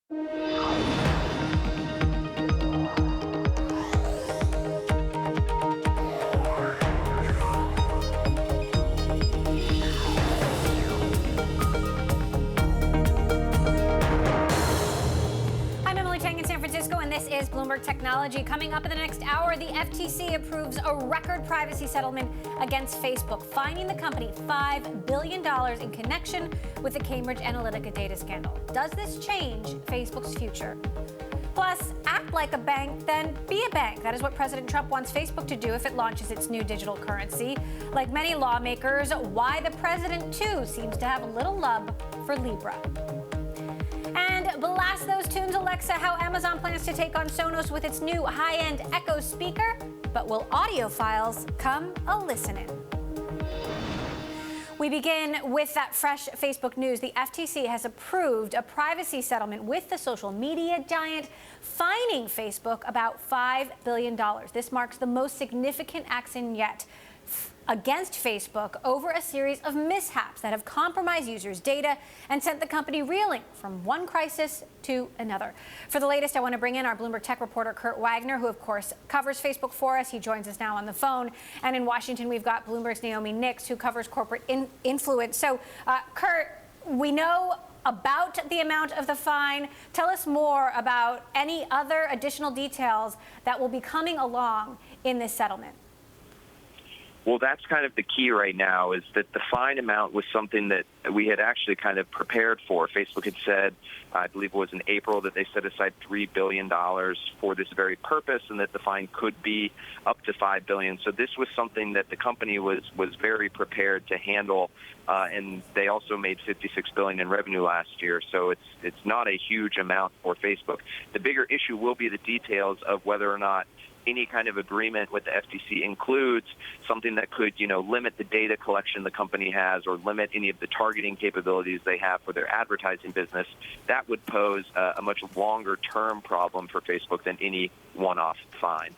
And this is Bloomberg Technology. Coming up in the next hour, the FTC approves a record privacy settlement against Facebook, fining the company $5 billion in connection with the Cambridge Analytica data scandal. Does this change Facebook's future? Plus, act like a bank, then be a bank. That is what President Trump wants Facebook to do if it launches its new digital currency. Like many lawmakers, why the president, too, seems to have a little love for Libra. And blast those tunes, Alexa, how Amazon plans to take on Sonos with its new high-end Echo speaker. But will audiophiles come a-listening? We begin with that fresh Facebook news. The FTC has approved a privacy settlement with the social media giant, fining Facebook about $5 billion. This marks the most significant action yet against Facebook over a series of mishaps that have compromised users' data and sent the company reeling from one crisis to another. For the latest, I want to bring in our Bloomberg Tech reporter, Kurt Wagner, who, of course, covers Facebook for us. He joins us now on the phone. And in Washington, we've got Bloomberg's Naomi Nix, who covers corporate influence. So, Kurt, we know about the amount of the fine. Tell us more about any other additional details that will be coming along in this settlement. Well, that's kind of the key right now, is that the fine amount was something that we had actually kind of prepared for. Facebook had said, I believe it was in April, that they set aside $3 billion for this very purpose, and that the fine could be up to $5 billion. So this was something that the company was very prepared to handle, and they also made $56 billion in revenue last year. So it's not a huge amount for Facebook. The bigger issue will be the details of whether or not any kind of agreement with the FTC includes something that could, limit the data collection the company has, or limit any of the targeting capabilities they have for their advertising business. That would pose a much longer-term problem for Facebook than any one-off fine.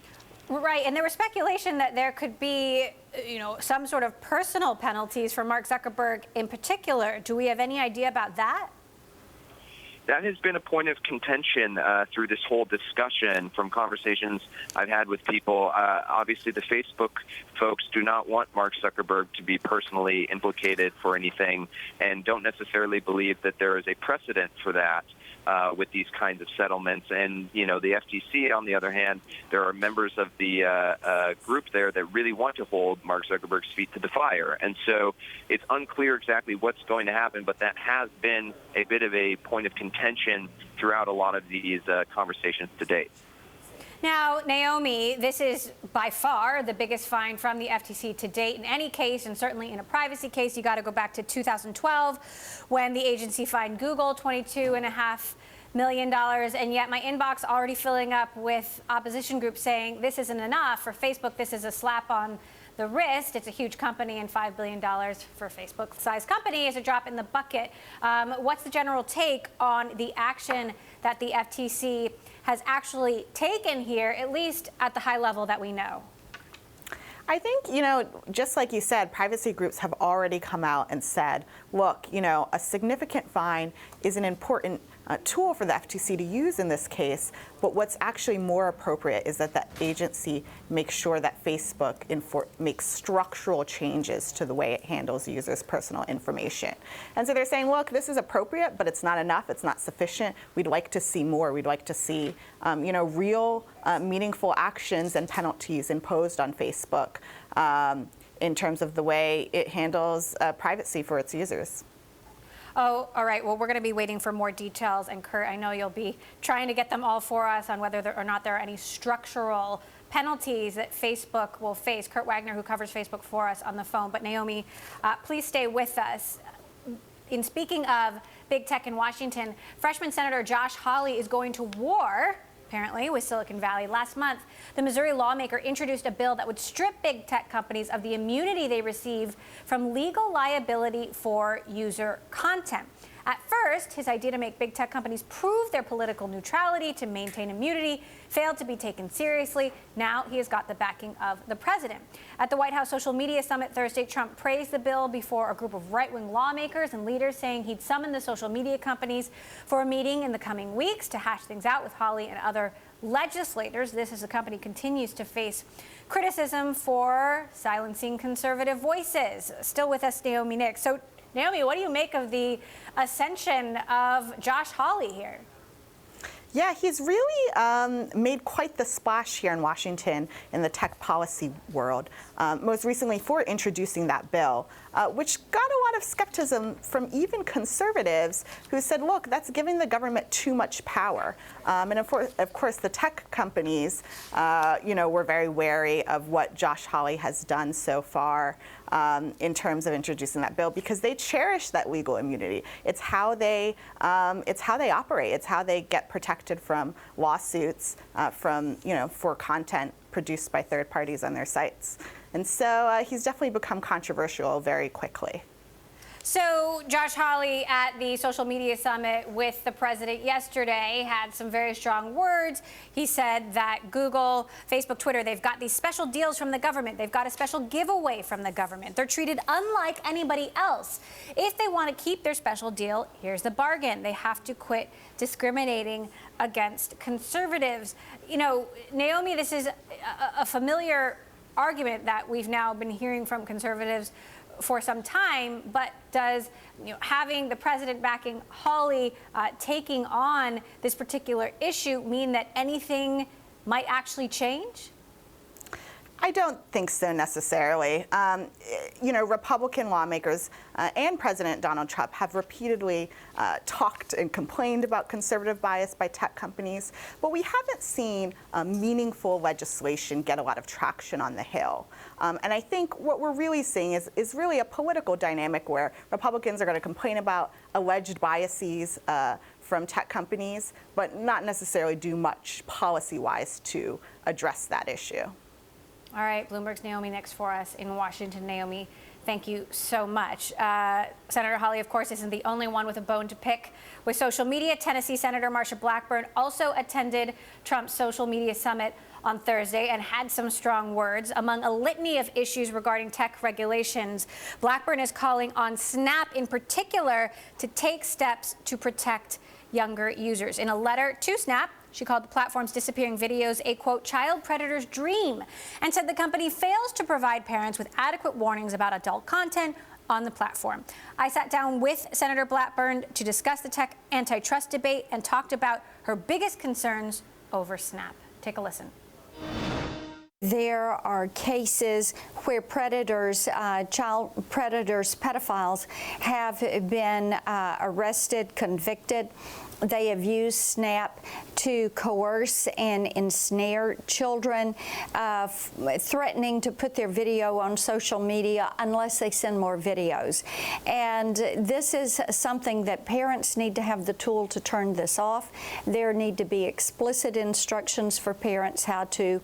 Right, and there was speculation that there could be, some sort of personal penalties for Mark Zuckerberg in particular. Do we have any idea about that? That has been a point of contention through this whole discussion from conversations I've had with people. Obviously, the Facebook folks do not want Mark Zuckerberg to be personally implicated for anything, and don't necessarily believe that there is a precedent for that with these kinds of settlements. And, the FTC, on the other hand, there are members of the group there that really want to hold Mark Zuckerberg's feet to the fire. And so it's unclear exactly what's going to happen, but that has been a bit of a point of contention throughout a lot of these conversations to date. Now, Naomi, this is by far the biggest fine from the FTC to date in any case, and certainly in a privacy case. You got to go back to 2012 when the agency fined Google $22.5 million, and yet my inbox already filling up with opposition groups saying this isn't enough. For Facebook, this is a slap on the wrist. It's a huge company, and $5 billion for a Facebook-sized company is a drop in the bucket. What's the general take on the action that the FTC has actually taken here, at least at the high level that we know? I think, just like you said, privacy groups have already come out and said, look, a significant fine is an important tool for the FTC to use in this case, but what's actually more appropriate is that the agency makes sure that Facebook makes structural changes to the way it handles users' personal information. And so they're saying, look, this is appropriate, but it's not enough, it's not sufficient. We'd like to see more. We'd like to see, real meaningful actions and penalties imposed on Facebook in terms of the way it handles privacy for its users. Oh, all right. Well, we're going to be waiting for more details. And Kurt, I know you'll be trying to get them all for us on whether or not there are any structural penalties that Facebook will face. Kurt Wagner, who covers Facebook for us, on the phone. But Naomi, please stay with us. In speaking of big tech in Washington, freshman Senator Josh Hawley is going to war, apparently, with Silicon Valley. Last month, the Missouri lawmaker introduced a bill that would strip big tech companies of the immunity they receive from legal liability for user content. At first, his idea to make big tech companies prove their political neutrality to maintain immunity failed to be taken seriously. Now he has got the backing of the president. At the White House Social Media Summit Thursday, Trump praised the bill before a group of right-wing lawmakers and leaders, saying he'd summon the social media companies for a meeting in the coming weeks to hash things out with Hawley and other legislators. This as the company continues to face criticism for silencing conservative voices. Still with us, Naomi Nix. So, Naomi, what do you make of the ascension of Josh Hawley here? Yeah, he's really made quite the splash here in Washington in the tech policy world, most recently for introducing that bill, which got a lot of skepticism from even conservatives who said, look, that's giving the government too much power. And of course, the tech companies, were very wary of what Josh Hawley has done so far in terms of introducing that bill, because they cherish that legal immunity. It's how they operate. It's how they get protected from lawsuits for content produced by third parties on their sites. And so he's definitely become controversial very quickly. So Josh Hawley at the social media summit with the president yesterday had some very strong words. He said that Google, Facebook, Twitter, they've got these special deals from the government. They've got a special giveaway from the government. They're treated unlike anybody else. If they want to keep their special deal, here's the bargain. They have to quit discriminating against conservatives. Naomi, this is a familiar argument that we've now been hearing from conservatives for some time, but does having the president backing Hawley taking on this particular issue mean that anything might actually change? I don't think so necessarily. Republican lawmakers and President Donald Trump have repeatedly talked and complained about conservative bias by tech companies, but we haven't seen meaningful legislation get a lot of traction on the Hill. And I think what we're really seeing is really a political dynamic where Republicans are going to complain about alleged biases from tech companies, but not necessarily do much policy-wise to address that issue. All right, Bloomberg's Naomi Nix for us in Washington. Naomi, thank you so much. Senator Hawley, of course, isn't the only one with a bone to pick with social media. Tennessee Senator Marsha Blackburn also attended Trump's social media summit on Thursday and had some strong words. Among a litany of issues regarding tech regulations, Blackburn is calling on Snap in particular to take steps to protect younger users. In a letter to Snap, she called the platform's disappearing videos a, quote, child predator's dream, and said the company fails to provide parents with adequate warnings about adult content on the platform. I sat down with Senator Blackburn to discuss the tech antitrust debate and talked about her biggest concerns over Snap. Take a listen. There are cases where predators, child predators, pedophiles have been arrested, convicted. They have used Snap to coerce and ensnare children, threatening to put their video on social media unless they send more videos. And this is something that parents need to have the tool to turn this off. There need to be explicit instructions for parents how to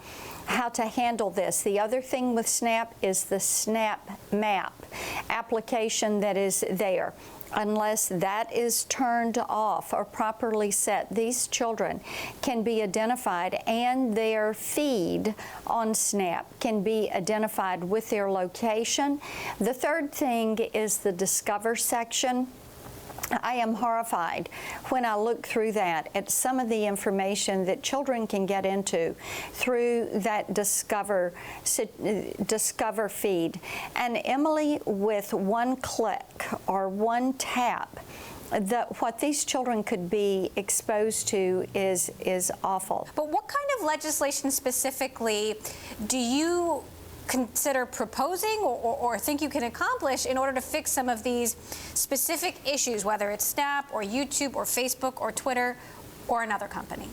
handle this. The other thing with Snap is the Snap Map application that is there. Unless that is turned off or properly set, these children can be identified, and their feed on Snap can be identified with their location. The third thing is the Discover section. I am horrified when I look through that at some of the information that children can get into through that Discover feed. And Emily, with one click or one tap, what these children could be exposed to is awful. But what kind of legislation specifically do you consider proposing or think you can accomplish in order to fix some of these specific issues, whether it's Snap or YouTube or Facebook or Twitter? or another company.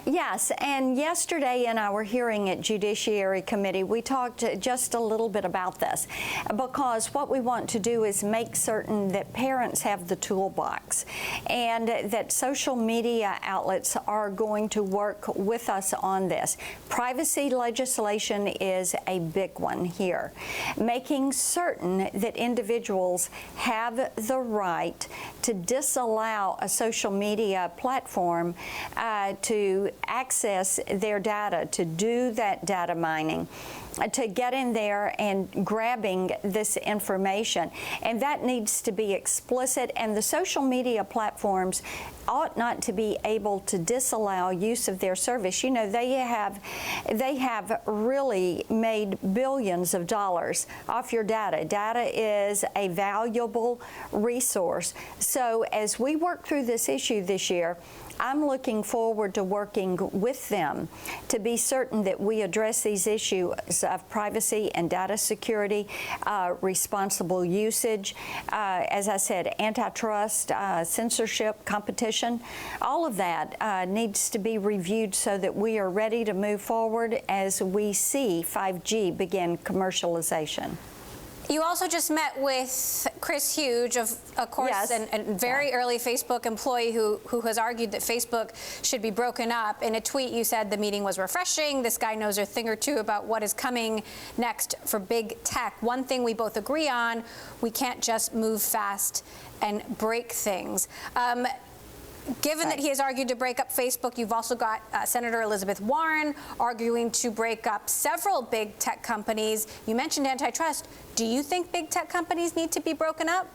Yes, and yesterday in our hearing at Judiciary Committee, we talked just a little bit about this, because what we want to do is make certain that parents have the toolbox and that social media outlets are going to work with us on this. Privacy legislation is a big one here, making certain that individuals have the right to disallow a social media platform to access their data, to do that data mining, to get in there and grabbing this information. And that needs to be explicit, and the social media platforms ought not to be able to disallow use of their service. You know, they have really made billions of dollars off your data. Data is a valuable resource. So as we work through this issue this year, I'm looking forward to working with them to be certain that we address these issues of privacy and data security, responsible usage, as I said, antitrust, censorship, competition. All of that needs to be reviewed so that we are ready to move forward as we see 5G begin commercialization. You also just met with Chris Huge, of course, yes. and very early Facebook employee who has argued that Facebook should be broken up. In a tweet, you said the meeting was refreshing. This guy knows a thing or two about what is coming next for big tech. One thing we both agree on, we can't just move fast and break things. Given that he has argued to break up Facebook, you've also got Senator Elizabeth Warren arguing to break up several big tech companies. You mentioned antitrust. Do you think big tech companies need to be broken up?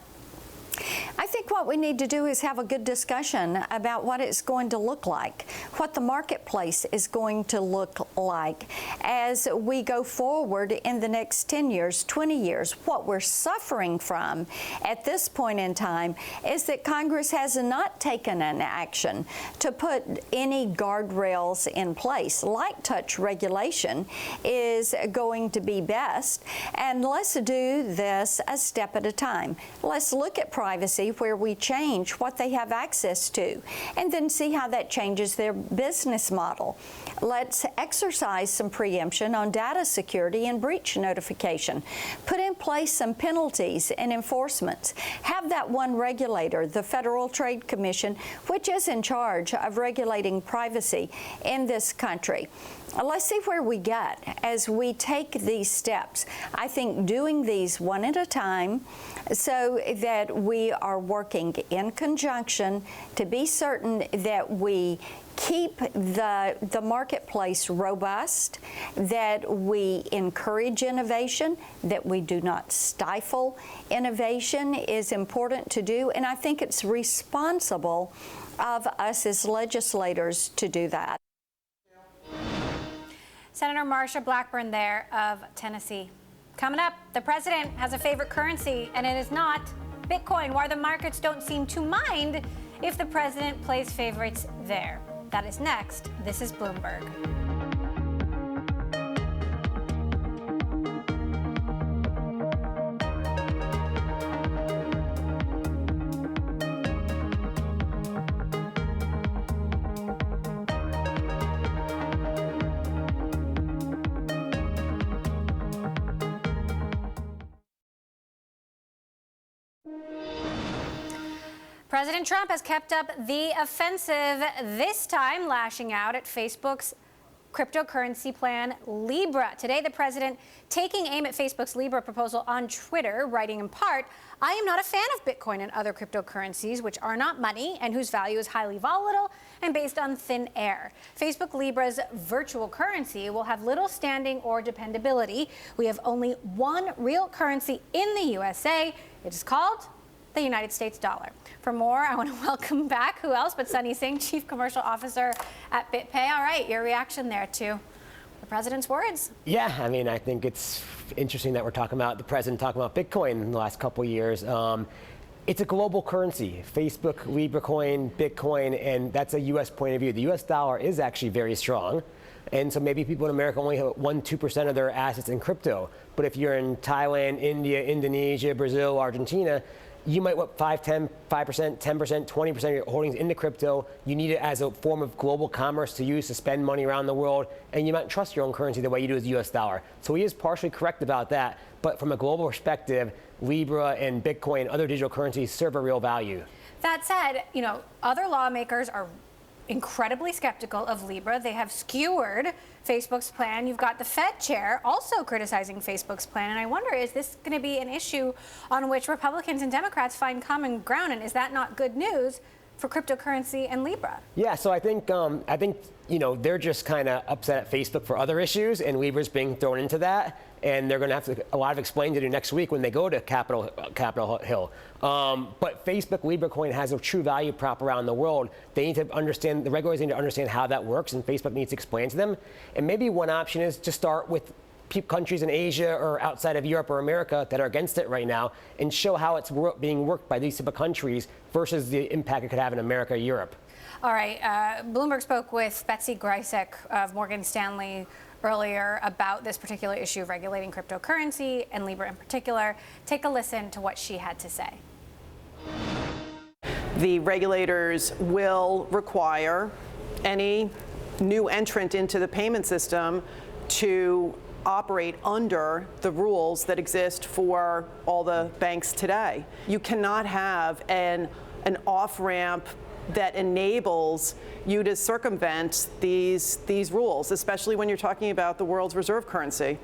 I think what we need to do is have a good discussion about what it's going to look like, what the marketplace is going to look like as we go forward in the next 10 years, 20 years. What we're suffering from at this point in time is that Congress has not taken an action to put any guardrails in place. Light touch regulation is going to be best, and let's do this a step at a time. Let's look at privacy, where we change what they have access to, and then see how that changes their business model. Let's exercise some preemption on data security and breach notification. Put in place some penalties and enforcements. Have that one regulator, the Federal Trade Commission, which is in charge of regulating privacy in this country. Let's see where we get as we take these steps. I think doing these one at a time so that we are working in conjunction to be certain that we keep the marketplace robust, that we encourage innovation, that we do not stifle innovation is important to do, and I think it's responsible of us as legislators to do that. Senator Marsha Blackburn there of Tennessee. Coming up, the president has a favorite currency, and it is not Bitcoin, why the markets don't seem to mind if the president plays favorites there. That is next. This is Bloomberg. President Trump has kept up the offensive, this time lashing out at Facebook's cryptocurrency plan, Libra. Today, the president taking aim at Facebook's Libra proposal on Twitter, writing in part, "I am not a fan of Bitcoin and other cryptocurrencies, which are not money and whose value is highly volatile and based on thin air. Facebook Libra's virtual currency will have little standing or dependability. We have only one real currency in the USA. It is called the United States dollar." For more, I want to welcome back, who else but Sunny Singh, Chief Commercial Officer at BitPay. All right, your reaction there to the president's words. Yeah, I mean, I think it's interesting that we're talking about the president talking about Bitcoin in the last couple of years. It's a global currency, Facebook, Libra coin, Bitcoin, and that's a U.S. point of view. The U.S. dollar is actually very strong. And so maybe people in America only have 1-2% of their assets in crypto. But if you're in Thailand, India, Indonesia, Brazil, Argentina, you might want 5%, 10%, 20% of your holdings into crypto. You need it as a form of global commerce to use to spend money around the world, and you might trust your own currency the way you do with the US dollar. So he is partially correct about that, but from a global perspective, Libra and Bitcoin and other digital currencies serve a real value. That said, other lawmakers are incredibly skeptical of Libra. They have skewered Facebook's plan. You've got the Fed chair also criticizing Facebook's plan. And I wonder, is this going to be an issue on which Republicans and Democrats find common ground? And is that not good news for cryptocurrency and Libra? Yeah, so I think they're just kind of upset at Facebook for other issues, and Libra's being thrown into that. And they're going to have a lot of explaining to do next week when they go to Capitol Hill. But Facebook Libra coin has a true value prop around the world. They need to understand, the regulators need to understand how that works, and Facebook needs to explain to them. And maybe one option is to start with countries in Asia or outside of Europe or America that are against it right now, and show how it's being worked by these type of countries versus the impact it could have in America or Europe. All right. Bloomberg spoke with Betsy Grisek of Morgan Stanley earlier about this particular issue of regulating cryptocurrency and Libra in particular. Take a listen to what she had to say. The regulators will require any new entrant into the payment system to operate under the rules that exist for all the banks today. You cannot have an off-ramp that enables you to circumvent these rules, especially when you're talking about the world's reserve currency.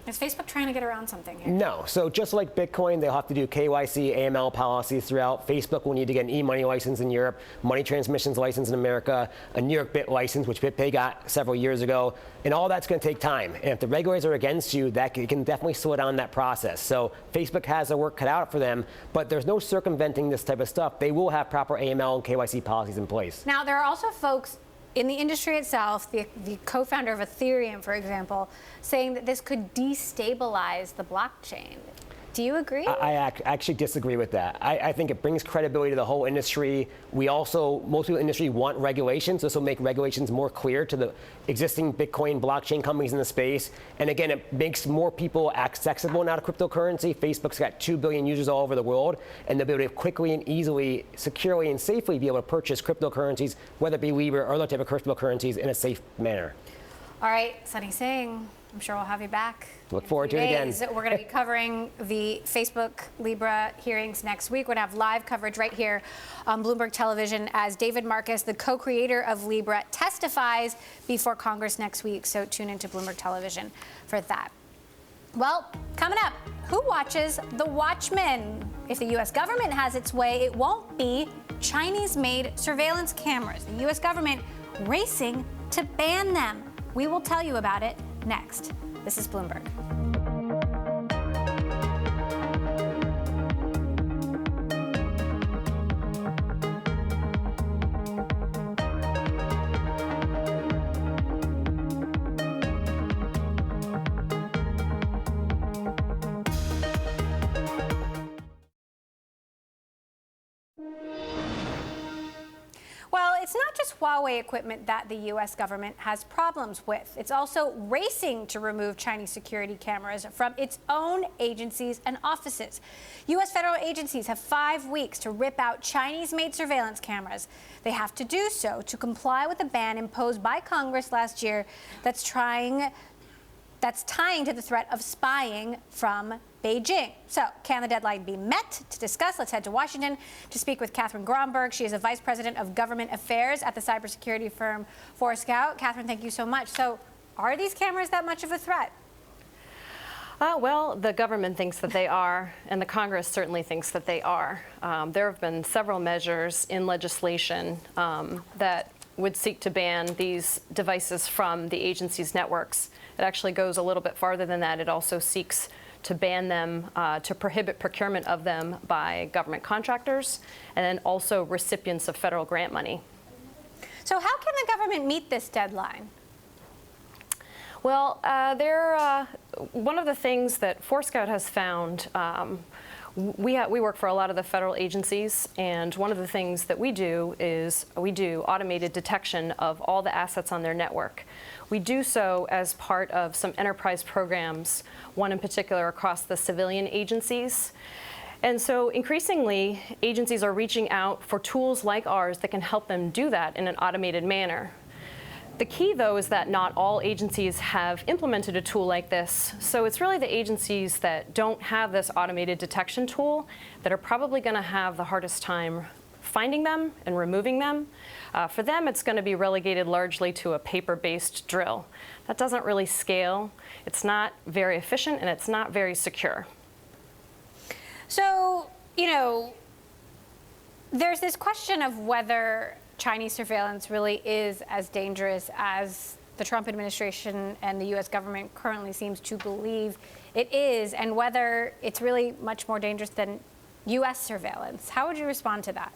Is Facebook trying to get around something here? No. So just like Bitcoin, they'll have to do KYC, AML policies throughout. Facebook will need to get an e-money license in Europe, money transmissions license in America, a New York Bit license, which BitPay got several years ago. And all that's going to take time. And if the regulators are against you, that can definitely slow down that process. So Facebook has their work cut out for them, but there's no circumventing this type of stuff. They will have proper AML and KYC policies in place. Now, there are also folks in the industry itself, the co-founder of Ethereum, for example, saying that this could destabilize the blockchain. Do you agree? I actually disagree with that. I think it brings credibility to the whole industry. Most people in the industry want regulations. This will make regulations more clear to the existing Bitcoin blockchain companies in the space. And again, it makes more people accessible now to cryptocurrency. Facebook's got 2 billion users all over the world, and they'll be able to quickly and easily, securely and safely be able to purchase cryptocurrencies, whether it be Libra or other type of cryptocurrencies, in a safe manner. All right, Sunny Singh, I'm sure we'll have you back. Look forward to it again. We're going to be covering the Facebook Libra hearings next week. We're going to have live coverage right here on Bloomberg Television as David Marcus, the co-creator of Libra, testifies before Congress next week. So tune into Bloomberg Television for that. Well, coming up, who watches The Watchmen? If the U.S. government has its way, it won't be Chinese-made surveillance cameras. The U.S. government racing to ban them. We will tell you about it next. This is Bloomberg. Well, it's not just Huawei equipment that the U.S. government has problems with. It's also racing to remove Chinese security cameras from its own agencies and offices. U.S. federal agencies have 5 weeks to rip out Chinese-made surveillance cameras. They have to do so to comply with a ban imposed by Congress last year that's tying to the threat of spying from Beijing. So, can the deadline be met? To discuss, let's head to Washington to speak with Catherine Gromberg. She is a vice president of government affairs at the cybersecurity firm Forescout. Catherine, thank you so much. So, are these cameras that much of a threat? Well, the government thinks that they are, and the Congress certainly thinks that they are. There have been several measures in legislation that would seek to ban these devices from the agency's networks. It actually goes a little bit farther than that. It also seeks to ban them, to prohibit procurement of them by government contractors, and then also recipients of federal grant money. So how can the government meet this deadline? Well, one of the things that Forescout has found We work for a lot of the federal agencies, and one of the things that we do is we do automated detection of all the assets on their network. We do so as part of some enterprise programs, one in particular across the civilian agencies. And so increasingly, agencies are reaching out for tools like ours that can help them do that in an automated manner. The key, though, is that not all agencies have implemented a tool like this. So it's really the agencies that don't have this automated detection tool that are probably going to have the hardest time finding them and removing them. For them, it's going to be relegated largely to a paper-based drill. That doesn't really scale. It's not very efficient, and it's not very secure. So, you know, there's this question of whether Chinese surveillance really is as dangerous as the Trump administration and the U.S. government currently seems to believe it is, and whether it's really much more dangerous than U.S. surveillance. How would you respond to that?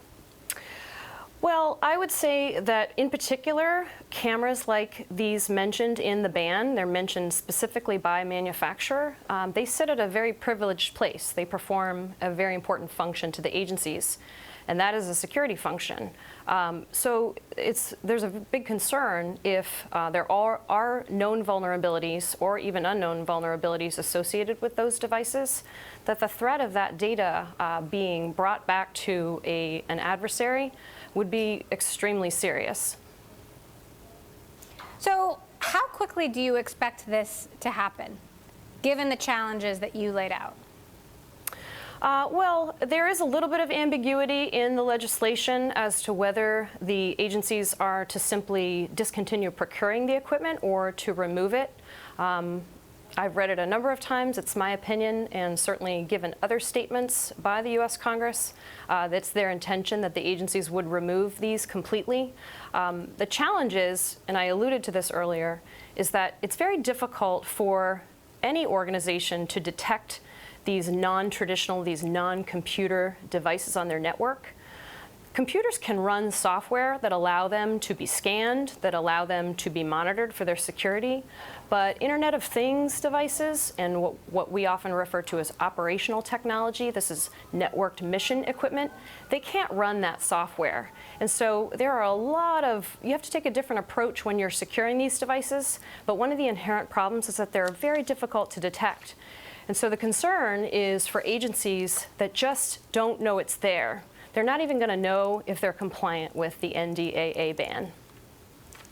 Well, I would say that in particular, cameras like these mentioned in the ban, they're mentioned specifically by manufacturer, they sit at a very privileged place. They perform a very important function to the agencies, and that is a security function. So there's a big concern if there are known vulnerabilities or even unknown vulnerabilities associated with those devices, that the threat of that data being brought back to an adversary would be extremely serious. So how quickly do you expect this to happen, given the challenges that you laid out? Well, there is a little bit of ambiguity in the legislation as to whether the agencies are to simply discontinue procuring the equipment or to remove it. I've read it a number of times. It's my opinion, and certainly given other statements by the U.S. Congress, that's their intention that the agencies would remove these completely. The challenge is, and I alluded to this earlier, is that it's very difficult for any organization to detect these non-traditional, these non-computer devices on their network. Computers can run software that allow them to be scanned, that allow them to be monitored for their security, but Internet of Things devices and what we often refer to as operational technology, this is networked mission equipment, they can't run that software. And so there are you have to take a different approach when you're securing these devices, but one of the inherent problems is that they're very difficult to detect. And so the concern is for agencies that just don't know it's there. They're not even going to know if they're compliant with the NDAA ban.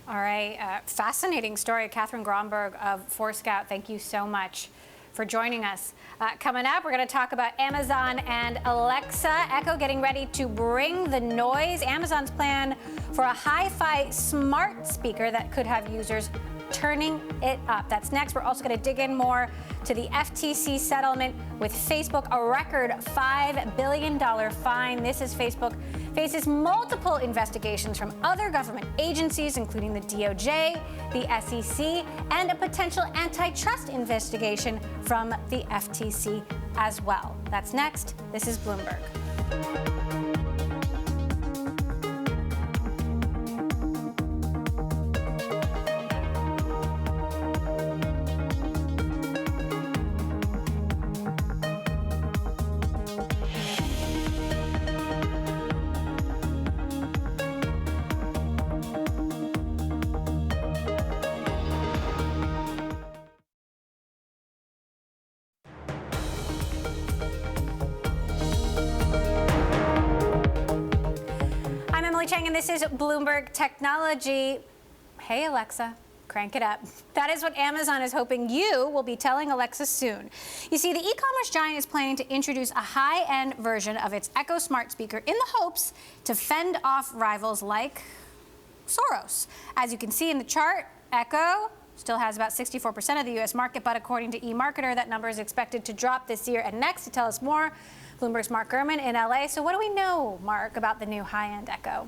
All right, fascinating story. Catherine Gromberg of Forescout, thank you so much for joining us. Coming up, we're going to talk about Amazon and Alexa. Echo getting ready to bring the noise. Amazon's plan for a hi-fi smart speaker that could have users turning it up. That's next. We're also going to dig in more to the FTC settlement with Facebook, a record $5 billion fine. This is Facebook faces multiple investigations from other government agencies, including the DOJ, the SEC, and a potential antitrust investigation from the FTC as well. That's next. This is Bloomberg. And this is Bloomberg Technology. Hey, Alexa, crank it up. That is what Amazon is hoping you will be telling Alexa soon. You see, the e-commerce giant is planning to introduce a high-end version of its Echo smart speaker in the hopes to fend off rivals like Soros. As you can see in the chart, Echo still has about 64% of the U.S. market, but according to eMarketer, that number is expected to drop this year. And next, to tell us more, Bloomberg's Mark Gurman in L.A. So what do we know, Mark, about the new high-end Echo?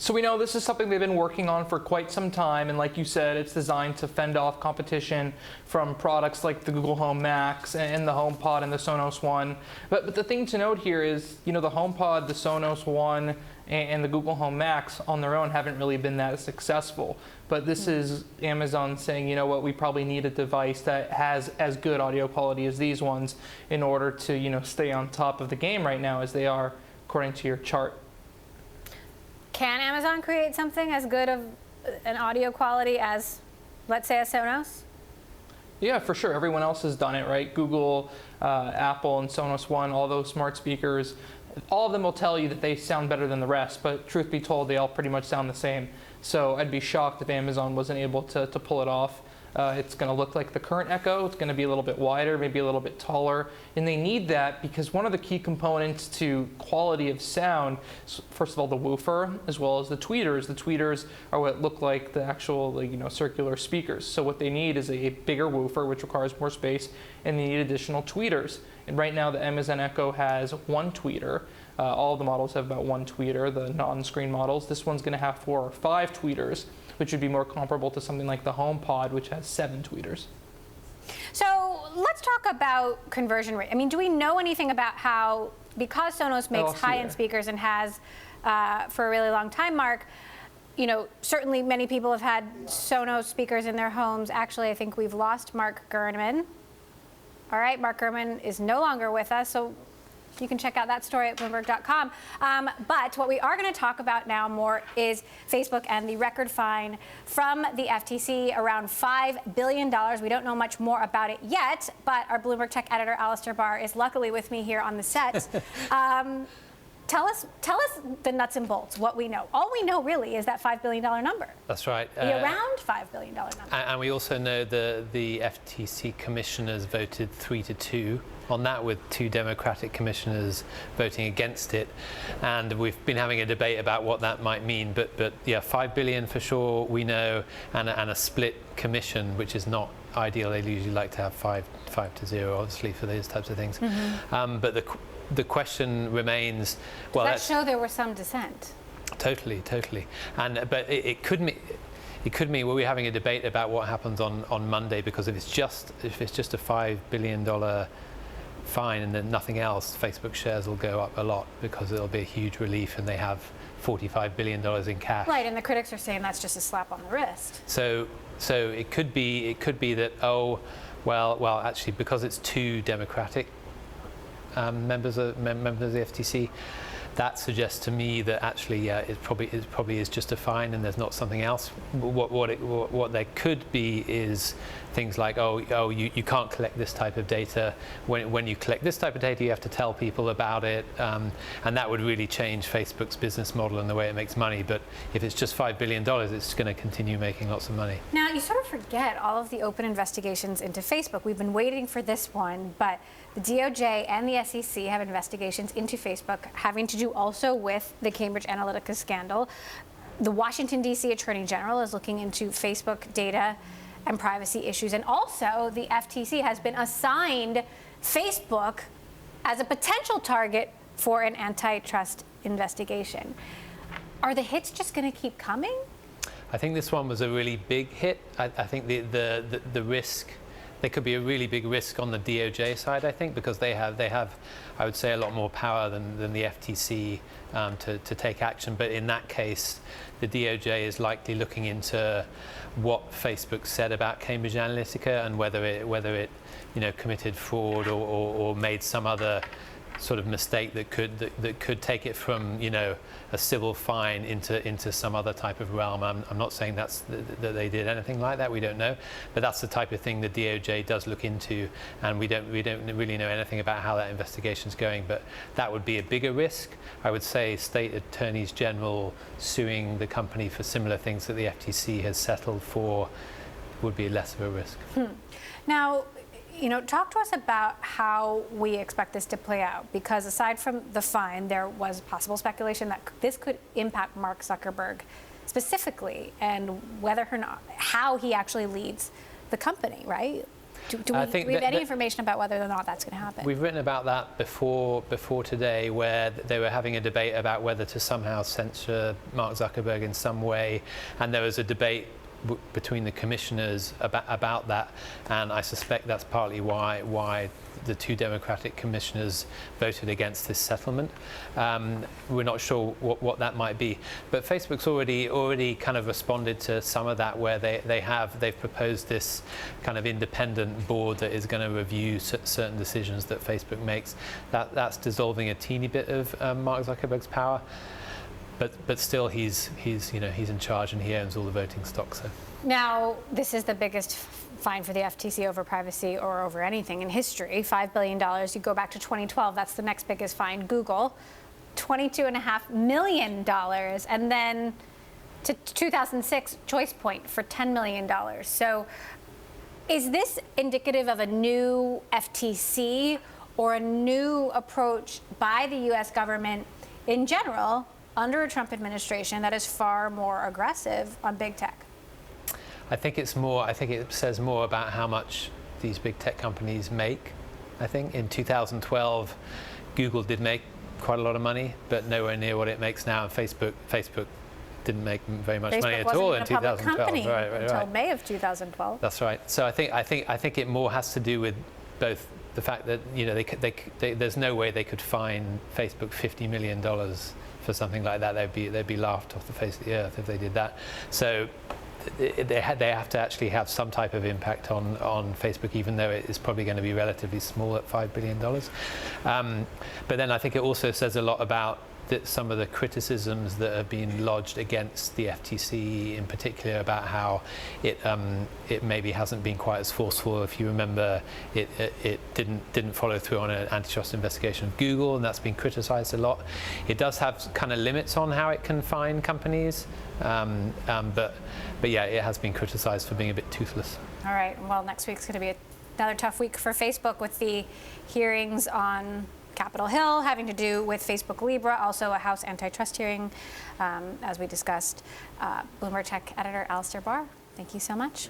So we know this is something they've been working on for quite some time, and like you said, it's designed to fend off competition from products like the Google Home Max and the HomePod and the Sonos One. But the thing to note here is, the HomePod, the Sonos One, and the Google Home Macs on their own haven't really been that successful. But this is Amazon saying, you know what, we probably need a device that has as good audio quality as these ones in order to, you know, stay on top of the game right now as they are, according to your chart. Can Amazon create something as good of an audio quality as, let's say, a Sonos? Yeah, for sure. Everyone else has done it, right? Google, Apple, and Sonos One, all those smart speakers, all of them will tell you that they sound better than the rest, but truth be told, they all pretty much sound the same. So I'd be shocked if Amazon wasn't able to pull it off. It's going to look like the current Echo. It's going to be a little bit wider, maybe a little bit taller. And they need that because one of the key components to quality of sound, first of all, the woofer, as well as the tweeters. The tweeters are what look like the actual, you know, circular speakers. So what they need is a bigger woofer, which requires more space, and they need additional tweeters. And right now, the Amazon Echo has one tweeter. All of the models have about one tweeter, the non-screen models. This one's going to have 4 or 5 tweeters, which would be more comparable to something like the HomePod, which has 7 tweeters. So let's talk about conversion rate. I mean, do we know anything about how, because Sonos makes high-end speakers and has for a really long time, Mark, you know, certainly many people have had Sonos speakers in their homes. Actually, I think we've lost Mark Gurman. All right, Mark Gurman is no longer with us, so you can check out that story at Bloomberg.com. But what we are going to talk about now more is Facebook and the record fine from the FTC, around $5 billion. We don't know much more about it yet, but our Bloomberg tech editor, Alistair Barr, is luckily with me here on the set. Tell us the nuts and bolts, what we know. All we know really is that $5 billion number. That's right. The around $5 billion number. And we also know the FTC commissioners voted 3-2 on that, with 2 Democratic commissioners voting against it. And we've been having a debate about what that might mean. But yeah, $5 billion for sure we know, and a split commission, which is not ideal. They usually like to have 5-0, obviously, for those types of things. Mm-hmm. But the question remains, well, that show there was some dissent. Totally. And but it could mean well, we're having a debate about what happens on Monday, because if it's just a $5 billion fine and then nothing else, Facebook shares will go up a lot because it'll be a huge relief, and they have $45 billion in cash. Right, and the critics are saying that's just a slap on the wrist. So it could be that, oh, well, actually, because it's 2 Democratic members of the FTC, that suggests to me that actually, yeah, it probably is just a fine, and there's not something else. What there could be is things like, you can't collect this type of data. When you collect this type of data, you have to tell people about it, and that would really change Facebook's business model and the way it makes money. But if it's just $5 billion, it's going to continue making lots of money. Now, you sort of forget all of the open investigations into Facebook. We've been waiting for this one, but the DOJ and the SEC have investigations into Facebook having to do also with the Cambridge Analytica scandal. The Washington, D.C. Attorney General is looking into Facebook data and privacy issues. And also, the FTC has been assigned Facebook as a potential target for an antitrust investigation. Are the hits just going to keep coming? I think this one was a really big hit. I think the risk, there could be a really big risk on the DOJ side, I think, because they have, I would say, a lot more power than the FTC to take action. But in that case, the DOJ is likely looking into what Facebook said about Cambridge Analytica and whether it committed fraud or made some other sort of mistake that could take it from a civil fine into some other type of realm. I'm not saying that they did anything like that. We don't know, but that's the type of thing the DOJ does look into, and we don't really know anything about how that investigation's going. But that would be a bigger risk. I would say state attorneys general suing the company for similar things that the FTC has settled for would be less of a risk. Now, talk to us about how we expect this to play out, because aside from the fine, there was possible speculation that this could impact Mark Zuckerberg specifically, and whether or not, how he actually leads the company, right? Do we have any information about whether or not that's going to happen? We've written about that before today, where they were having a debate about whether to somehow censure Mark Zuckerberg in some way, and there was a debate between the commissioners about that, and I suspect that's partly why the two Democratic commissioners voted against this settlement. We're not sure what that might be, but Facebook's already kind of responded to some of that, where they've proposed this kind of independent board that is going to review certain decisions that Facebook makes. That's dissolving a teeny bit of Mark Zuckerberg's power. But still, he's in charge and he owns all the voting stock. So now, this is the biggest fine for the FTC over privacy or over anything in history. $5 billion. You go back to 2012. That's the next biggest fine. Google, $22.5 million, and then to 2006, ChoicePoint for $10 million. So, is this indicative of a new FTC or a new approach by the U.S. government in general under a Trump administration that is far more aggressive on big tech? I think it says more about how much these big tech companies make. I think in 2012, Google did make quite a lot of money, but nowhere near what it makes now. And Facebook didn't make very much money at all in 2012. Company until right. May of 2012. That's right. So I think it more has to do with both the fact that there's no way they could fine Facebook $50 million for something like that. They'd be laughed off the face of the earth if they did that. So they have to actually have some type of impact on Facebook, even though it is probably going to be relatively small at $5 billion. But then I think it also says a lot about some of the criticisms that have been lodged against the FTC, in particular about how it maybe hasn't been quite as forceful. If you remember, it didn't follow through on an antitrust investigation of Google, and that's been criticized a lot. It does have kind of limits on how it can fine companies, but yeah, it has been criticized for being a bit toothless. All right. Well, next week's going to be another tough week for Facebook with the hearings on Capitol Hill having to do with Facebook Libra, also a House antitrust hearing, as we discussed. Bloomberg Tech editor Alistair Barr, thank you so much.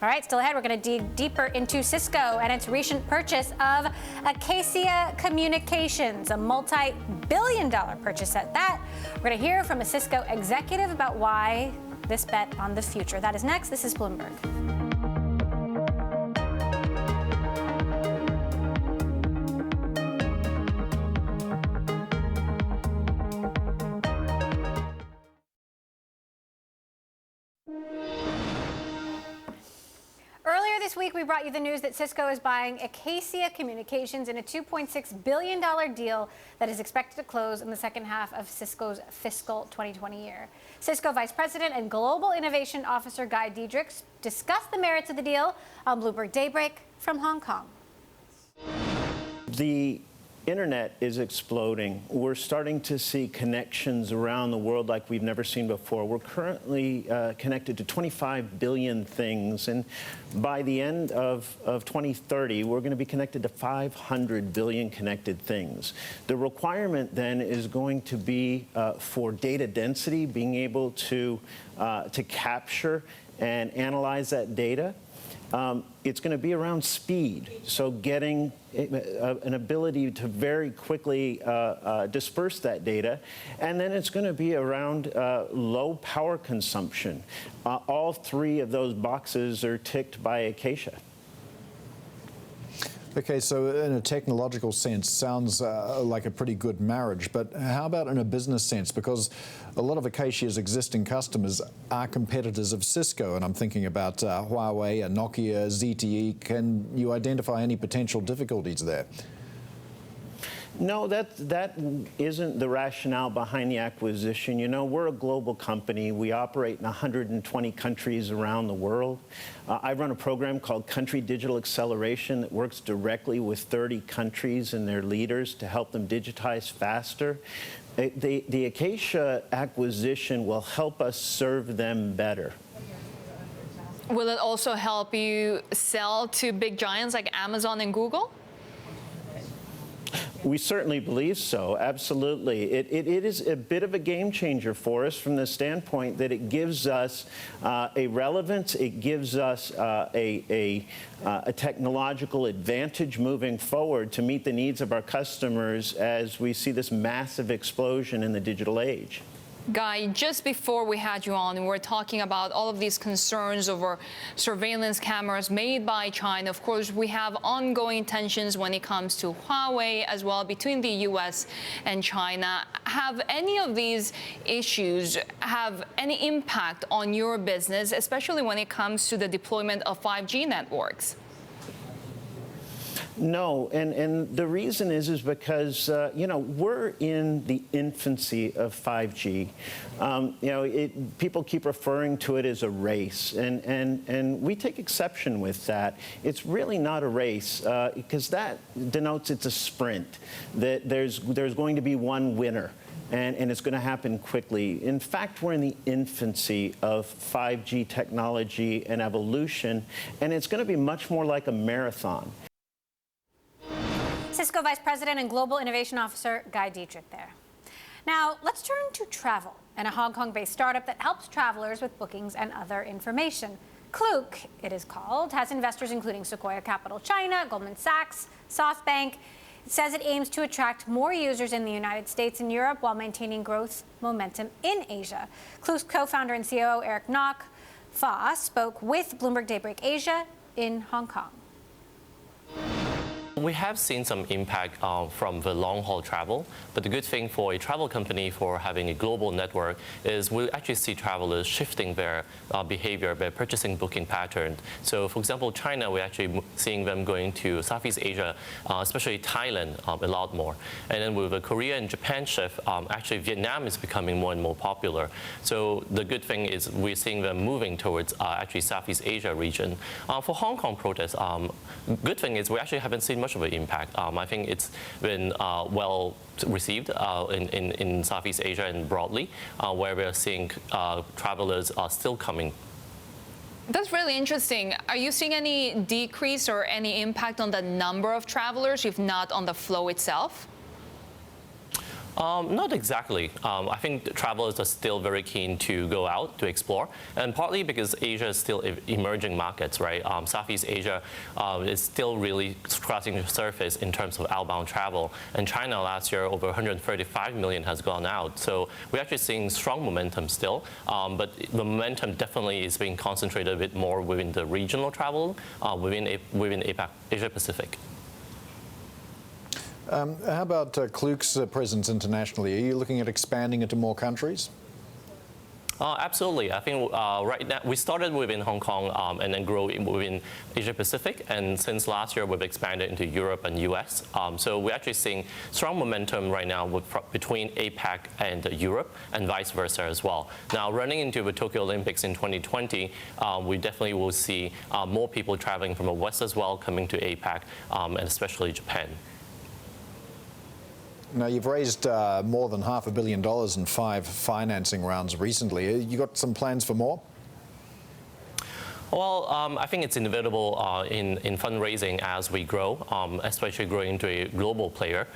All right, still ahead, we're going to dig deeper into Cisco and its recent purchase of Acacia Communications, a multi-billion-dollar purchase at that. We're going to hear from a Cisco executive about why this bet on the future. That is next. This is Bloomberg. Earlier this week, we brought you the news that Cisco is buying Acacia Communications in a $2.6 billion deal that is expected to close in the second half of Cisco's fiscal 2020 year. Cisco Vice President and Global Innovation Officer Guy Diedrichs discussed the merits of the deal on Bloomberg Daybreak from Hong Kong. The internet is exploding. We're starting to see connections around the world like we've never seen before. We're currently connected to 25 billion things, and by the end of 2030, we're going to be connected to 500 billion connected things. The requirement then is going to be for data density, being able to capture and analyze that data. It's going to be around speed, so getting an ability to very quickly disperse that data. And then it's going to be around low power consumption. All three of those boxes are ticked by Acacia. Okay, so in a technological sense, sounds like a pretty good marriage, but how about in a business sense? Because a lot of Acacia's existing customers are competitors of Cisco, and I'm thinking about Huawei, Nokia, ZTE. Can you identify any potential difficulties there? No, that isn't the rationale behind the acquisition. You know, we're a global company. We operate in 120 countries around the world. I run a program called Country Digital Acceleration that works directly with 30 countries and their leaders to help them digitize faster. The Acacia acquisition will help us serve them better. Will it also help you sell to big giants like Amazon and Google? We certainly believe so, absolutely. It is a bit of a game changer for us from the standpoint that it gives us a relevance, it gives us a technological advantage moving forward to meet the needs of our customers as we see this massive explosion in the digital age. Guy, just before we had you on, we were talking about all of these concerns over surveillance cameras made by China. Of course, we have ongoing tensions when it comes to Huawei as well between the U.S. and China. Have any of these issues have any impact on your business, especially when it comes to the deployment of 5G networks? No, and the reason is because we're in the infancy of 5G. People keep referring to it as a race, and we take exception with that. It's really not a race because that denotes it's a sprint. That there's going to be one winner. And it's going to happen quickly. In fact, we're in the infancy of 5G technology and evolution, and it's going to be much more like a marathon. Cisco Vice President and Global Innovation Officer Guy Dietrich there. Now, let's turn to travel and a Hong Kong-based startup that helps travelers with bookings and other information. Klook, it is called, has investors including Sequoia Capital China, Goldman Sachs, SoftBank. It says it aims to attract more users in the United States and Europe while maintaining growth momentum in Asia. Klook's co-founder and COO Eric Fa spoke with Bloomberg Daybreak Asia in Hong Kong. We have seen some impact from the long-haul travel, but the good thing for a travel company for having a global network is we actually see travelers shifting their behavior, their purchasing booking pattern. So, for example, China, we're actually seeing them going to Southeast Asia, especially Thailand, a lot more. And then with the Korea and Japan shift, actually Vietnam is becoming more and more popular. So the good thing is we're seeing them moving towards actually Southeast Asia region. For Hong Kong protests, good thing is we actually haven't seen much of an impact. I think it's been well received in Southeast Asia and broadly, where we're seeing travelers are still coming. That's really interesting. Are you seeing any decrease or any impact on the number of travelers, if not on the flow itself? Not exactly. I think travelers are still very keen to go out to explore, and partly because Asia is still emerging markets, right? Southeast Asia is still really scratching the surface in terms of outbound travel. And China last year, over 135 million has gone out. So we're actually seeing strong momentum still, but the momentum definitely is being concentrated a bit more within the regional travel, within APAC, Asia Pacific. How about Klook's presence internationally? Are you looking at expanding into more countries? Absolutely. I think right now we started within Hong Kong and then grow within Asia Pacific. And since last year, we've expanded into Europe and US. So we're actually seeing strong momentum right now between APAC and Europe and vice versa as well. Now, running into the Tokyo Olympics in 2020, we definitely will see more people traveling from the West as well coming to APAC and especially Japan. Now, you've raised more than $500 million in 5 financing rounds recently. You got some plans for more? Well, I think it's inevitable in fundraising as we grow, especially growing into a global player.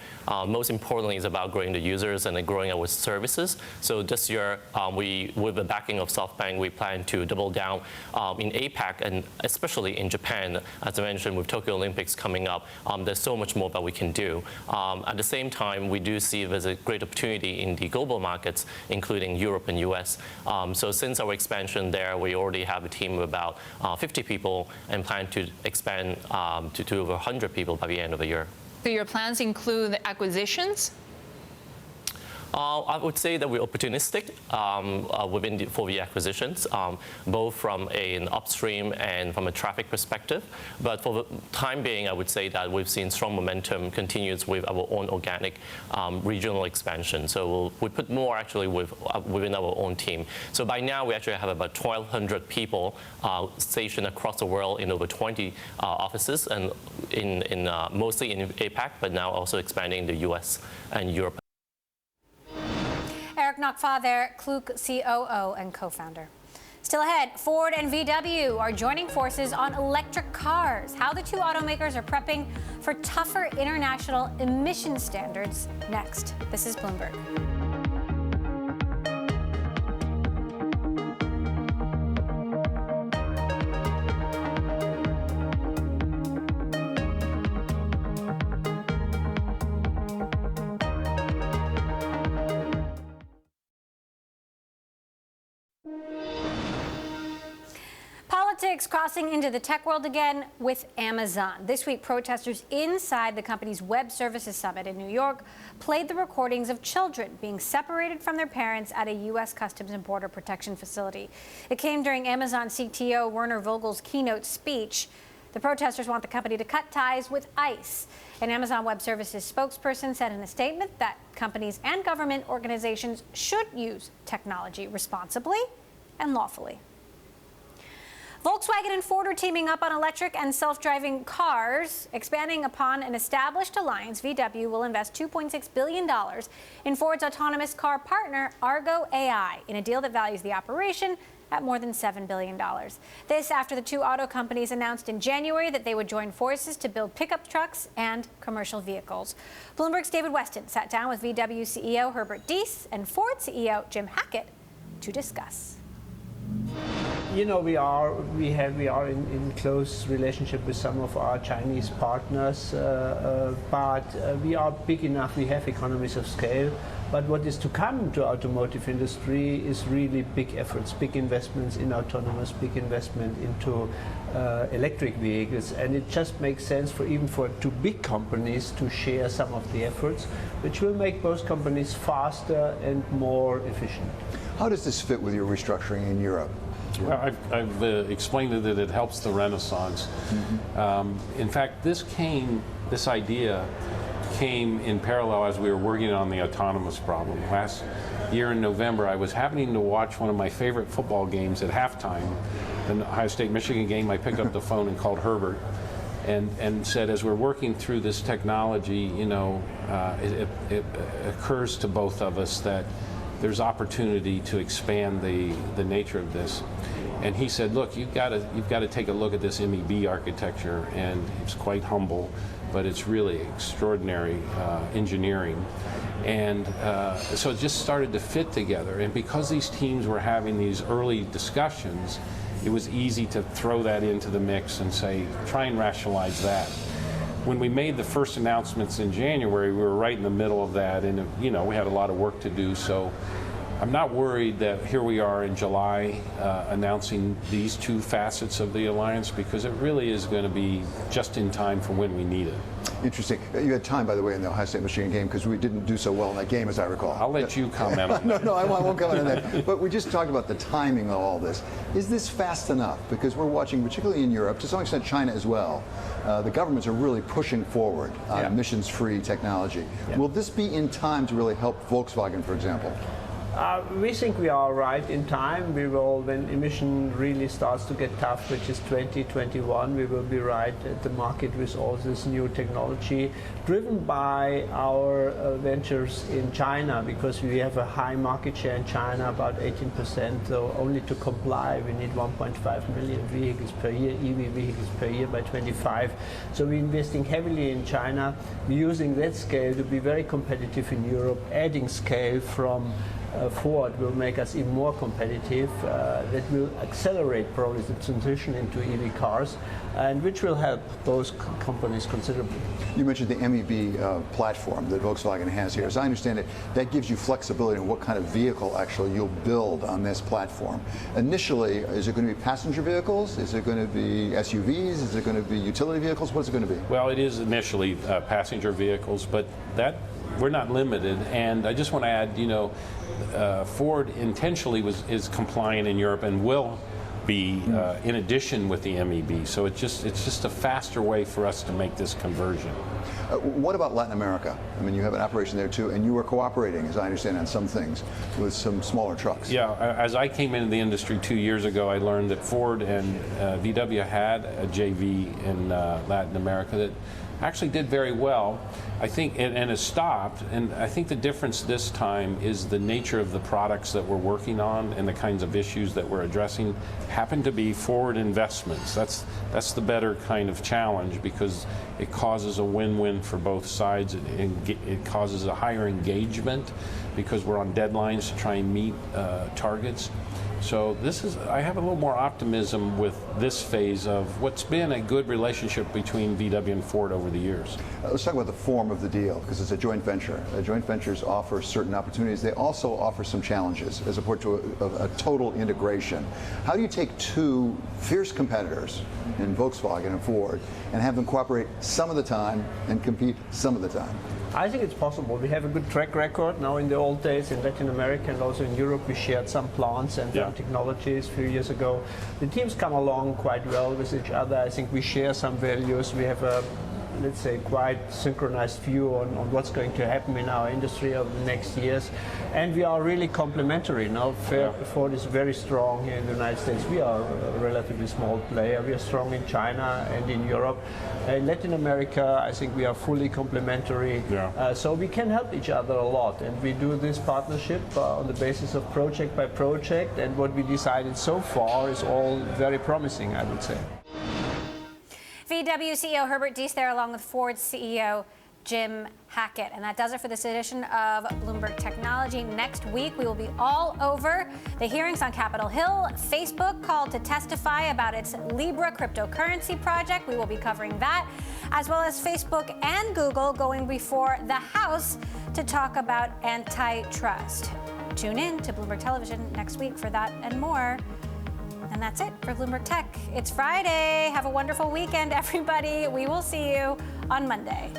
Most importantly, it's about growing the users and then growing our services. So this year, with the backing of SoftBank, we plan to double down in APAC and especially in Japan. As I mentioned, with Tokyo Olympics coming up, there's so much more that we can do. At the same time, we do see there's a great opportunity in the global markets, including Europe and US. So since our expansion there, we already have a team of about 50 people and plan to expand to over 100 people by the end of the year. So your plans include acquisitions? I would say that we're opportunistic for the acquisitions, both from an upstream and from a traffic perspective. But for the time being, I would say that we've seen strong momentum continues with our own organic regional expansion. So we'll put more actually within our own team. So by now, we actually have about 1,200 people stationed across the world in over 20 offices, and mostly in APAC, but now also expanding in the US and Europe. Eric Fa there, Klook COO and co-founder. Still ahead, Ford and VW are joining forces on electric cars. How the two automakers are prepping for tougher international emission standards next. This is Bloomberg. Politics crossing into the tech world again with Amazon. This week, protesters inside the company's Web Services Summit in New York played the recordings of children being separated from their parents at a U.S. Customs and Border Protection facility. It came during Amazon CTO Werner Vogel's keynote speech. The protesters want the company to cut ties with ICE. An Amazon Web Services spokesperson said in a statement that companies and government organizations should use technology responsibly and lawfully. Volkswagen and Ford are teaming up on electric and self-driving cars. Expanding upon an established alliance, VW will invest $2.6 billion in Ford's autonomous car partner, Argo AI, in a deal that values the operation at more than $7 billion. This after the two auto companies announced in January that they would join forces to build pickup trucks and commercial vehicles. Bloomberg's David Weston sat down with VW CEO Herbert Diess and Ford CEO Jim Hackett to discuss. You know, we are in close relationship with some of our Chinese partners, but we are big enough. We have economies of scale. But what is to come to automotive industry is really big efforts, big investments in autonomous, big investment into electric vehicles, and it just makes sense for two big companies to share some of the efforts, which will make both companies faster and more efficient. How does this fit with your restructuring in Europe? Well, I've explained that it helps the Renaissance. In fact, this idea came in parallel as we were working on the autonomous problem. Last year in November, I was happening to watch one of my favorite football games at halftime, the Ohio State-Michigan game. I picked up the phone and called Herbert and said, as we're working through this technology, you know, it occurs to both of us that there's opportunity to expand the nature of this. And he said, look, you've got to take a look at this MEB architecture, and it's quite humble, but it's really extraordinary engineering. And so it just started to fit together. And because these teams were having these early discussions, it was easy to throw that into the mix and say, try and rationalize that. When we made the first announcements in January, we were right in the middle of that, and you know, we had a lot of work to do. So I'm not worried that here we are in July announcing these two facets of the alliance, because it really is going to be just in time for when we need it. Interesting. You had time, by the way, in the Ohio State-Michigan game, because we didn't do so well in that game, as I recall. I'll let you comment on that. No, I won't comment on that. But we just talked about the timing of all this. Is this fast enough? Because we're watching, particularly in Europe, to some extent China as well, the governments are really pushing forward on emissions-free technology. Will this be in time to really help Volkswagen, for example? We think we are right in time. We will, when emission really starts to get tough, which is 2021, we will be right at the market with all this new technology, driven by our ventures in China, because we have a high market share in China, about 18%. So only to comply, we need 1.5 million vehicles per year, EV vehicles per year by 25. So we're investing heavily in China. We're using that scale to be very competitive in Europe, adding scale from Ford will make us even more competitive. That will accelerate probably the transition into EV cars, and which will help both companies considerably. You mentioned the MEB platform that Volkswagen has here. As I understand it, that gives you flexibility in what kind of vehicle actually you'll build on this platform. Initially, is it going to be passenger vehicles? Is it going to be SUVs? Is it going to be utility vehicles? What's it going to be? Well, it is initially passenger vehicles, but that we're not limited. And I just want to add, you know, Ford intentionally is compliant in Europe and will be in addition with the MEB. So it's just a faster way for us to make this conversion. What about Latin America? I mean, you have an operation there too, and you are cooperating, as I understand, on some things with some smaller trucks. Yeah, as I came into the industry 2 years ago, I learned that Ford and VW had a JV in Latin America that actually did very well, I think, and has stopped. And I think the difference this time is the nature of the products that we're working on and the kinds of issues that we're addressing happen to be forward investments. That's the better kind of challenge, because it causes a win-win for both sides. It causes a higher engagement because we're on deadlines to try and meet targets. So I have a little more optimism with this phase of what's been a good relationship between VW and Ford over the years. Let's talk about the form form of the deal because it's a joint venture. Joint ventures offer certain opportunities. They also offer some challenges as opposed to a total integration. How do you take two fierce competitors in Volkswagen and Ford and have them cooperate some of the time and compete some of the time? I think it's possible. We have a good track record now. In the old days in Latin America and also in Europe, we shared some plants and technologies a few years ago. The teams come along quite well with each other. I think we share some values. We have a, let's say, quite synchronized view on what's going to happen in our industry over the next years. And we are really complementary. Now, Ford is very strong here in the United States. We are a relatively small player. We are strong in China and in Europe. In Latin America, I think we are fully complementary. So we can help each other a lot. And we do this partnership on the basis of project by project. And what we decided so far is all very promising, I would say. VW CEO Herbert Diess there, along with Ford CEO Jim Hackett. And that does it for this edition of Bloomberg Technology. Next week, we will be all over the hearings on Capitol Hill. Facebook called to testify about its Libra cryptocurrency project. We will be covering that, as well as Facebook and Google going before the House to talk about antitrust. Tune in to Bloomberg Television next week for that and more. And that's it for Bloomberg Tech. It's Friday. Have a wonderful weekend, everybody. We will see you on Monday.